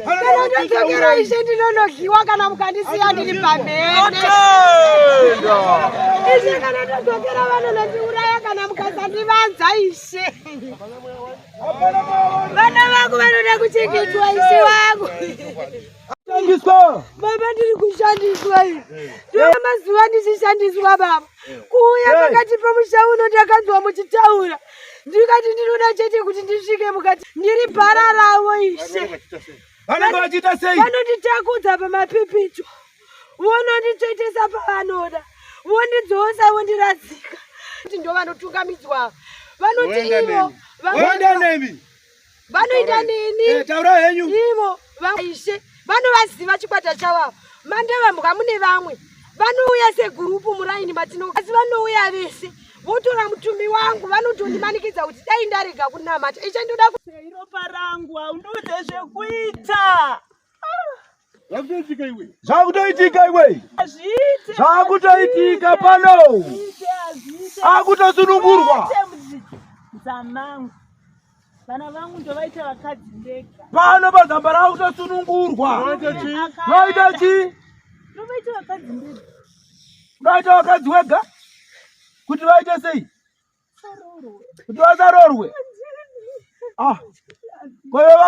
Kana ndakira ishe ndinonogiwa kana mukandisiya ndiri pamene. Ishe kana ndakira vanonondiuraya kana mukasandivanza ishe. Vana vangu vanoda kuchengetwa ishe wangu. Baba ndiri kushandiswa iyi. Ndova mazuva ndichishandiswa baba. Kuuya pakati pemushauno ndakanzwa muchitaura. Ndikati ndinoda chete kuti ndisvike mukati. Ndiri bhara ravo ishe. Vanonditakudza pamapipicho. Vononditoitesa pavanoda. Vondidzosa vondiradzika. Ndo vanotungamidzwa. Vanoti ivo. Vanoita nini? Taura henyu. Ivo vaishe. Vanovaziva chikwata chavo. Mandeva mbuka mune vamwe. Vanouya segurupu muraini matino. Asi vanouya vese. Votora mutumi wangu vanotondimanikidza kuti dai ndarega kunamata. Ishe ndoda ropa rangu haundiudze zvekuita. Zvakutoitika iwe. Zvakutoitika pano. Akutosunungurwa. Dzanangu. Vana vangu ndovaita vakadzi ndega. Pano pazambara akutosunungurwa. Vaita chi? Ndovaita vakadzi ndega. Vaita vakadzi wega? Kuti vaite sei? Sarorwe. Kuti vasarorwe? Kwa hiyo